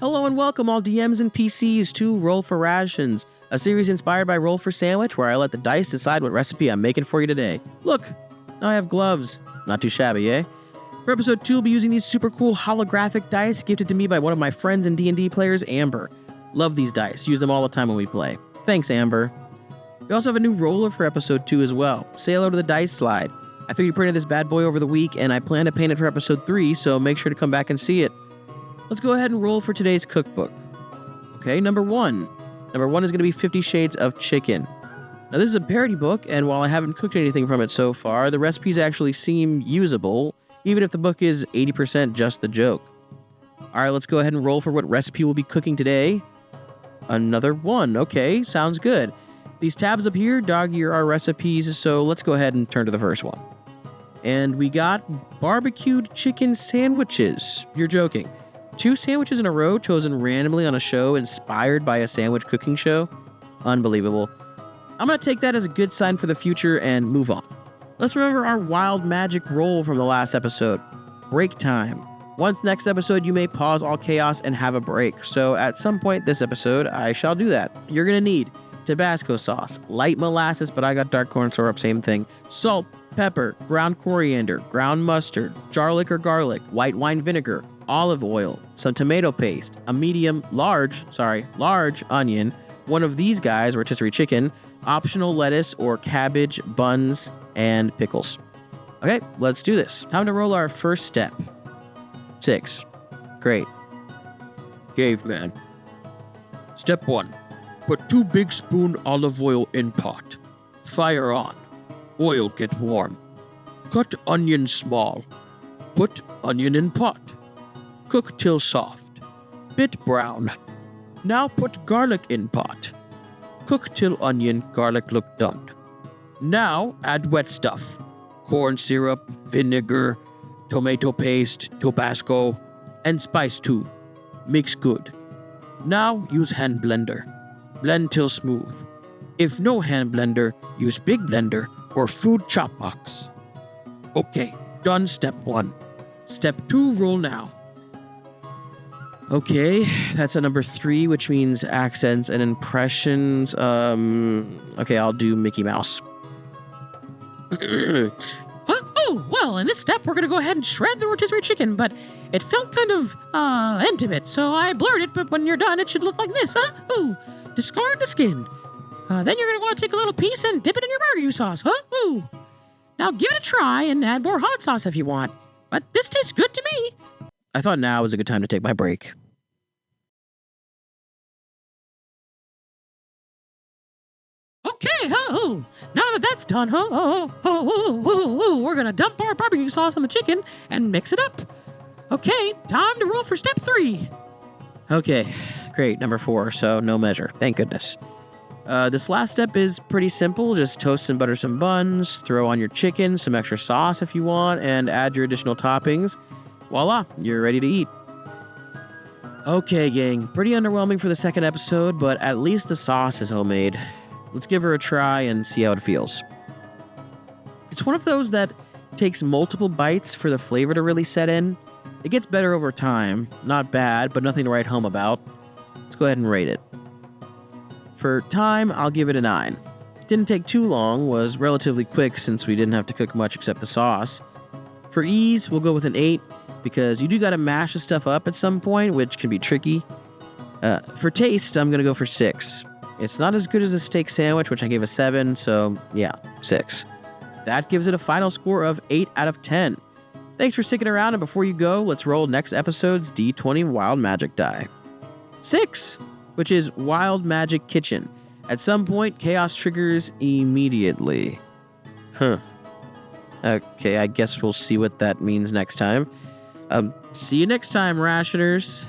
Hello and welcome all DMs and PCs to Roll for Rations, a series inspired by Roll for Sandwich where I let the dice decide what recipe I'm making for you today. Look, now I have gloves. Not too shabby, eh? For episode 2, we'll be using these super cool holographic dice gifted to me by one of my friends and D&D players, Amber. Love these dice. Use them all the time when we play. Thanks, Amber. We also have a new roller for episode 2 as well. Say hello to the dice slide. I 3D printed this bad boy over the week and I plan to paint it for episode 3, so make sure to come back and see it. Let's go ahead and roll for today's cookbook. Okay, number 1. Number 1 is going to be 50 Shades of Chicken. Now this is a parody book, and while I haven't cooked anything from it so far, the recipes actually seem usable, even if the book is 80% just the joke. Alright, let's go ahead and roll for what recipe we'll be cooking today. Another 1. Okay, sounds good. These tabs up here dog ear our recipes, so let's go ahead and turn to the first one. And we got barbecued chicken sandwiches. You're joking. 2 sandwiches in a row chosen randomly on a show inspired by a sandwich cooking show? Unbelievable. I'm going to take that as a good sign for the future and move on. Let's remember our wild magic roll from the last episode. Break time. Once next episode, you may pause all chaos and have a break. So at some point this episode, I shall do that. You're going to need Tabasco sauce, light molasses, but I got dark corn syrup, same thing, salt, pepper, ground coriander, ground mustard, garlic or garlic, white wine vinegar, olive oil, some tomato paste, a large onion, one of these guys, rotisserie chicken, optional lettuce or cabbage, buns, and pickles. Okay, let's do this. Time to roll our first step. 6. Great. Caveman. Step 1. Put 2 big spoon olive oil in pot. Fire on. Oil get warm. Cut onion small. Put onion in pot. Cook till soft. Bit brown. Now put garlic in pot. Cook till onion, garlic look done. Now add wet stuff. Corn syrup, vinegar, tomato paste, Tabasco, and spice too. Mix good. Now use hand blender. Blend till smooth. If no hand blender, use big blender or food chop box. Okay, done step 1. Step 2, roll now. Okay, that's a number 3, which means accents and impressions. Okay, I'll do Mickey Mouse. Well, in this step, we're going to go ahead and shred the rotisserie chicken, but it felt kind of, intimate, so I blurred it, but when you're done, it should look like this, huh? Ooh, discard the skin. Then you're going to want to take a little piece and dip it in your barbecue sauce, huh? Ooh. Now give it a try and add more hot sauce if you want, but this tastes good to me. I thought now was a good time to take my break. Okay, now that that's done, we're gonna dump our barbecue sauce on the chicken and mix it up. Okay, time to roll for step 3. Okay, great, number 4, so no measure, thank goodness. This last step is pretty simple. Just toast and butter some buns, throw on your chicken, some extra sauce if you want, and add your additional toppings. Voila, you're ready to eat. Okay, gang, pretty underwhelming for the second episode, but at least the sauce is homemade. Let's give her a try and see how it feels. It's one of those that takes multiple bites for the flavor to really set in. It gets better over time. Not bad, but nothing to write home about. Let's go ahead and rate it. For time, I'll give it a 9. Didn't take too long, was relatively quick since we didn't have to cook much except the sauce. For ease, we'll go with an 8, because you do gotta mash the stuff up at some point, which can be tricky. For taste, I'm gonna go for 6. It's not as good as a steak sandwich, which I gave a 7, so yeah, 6. That gives it a final score of 8 out of 10. Thanks for sticking around, and before you go, let's roll next episode's D20 Wild Magic die. 6, which is Wild Magic Kitchen. At some point, chaos triggers immediately. Okay, I guess we'll see what that means next time. See you next time, Rationers.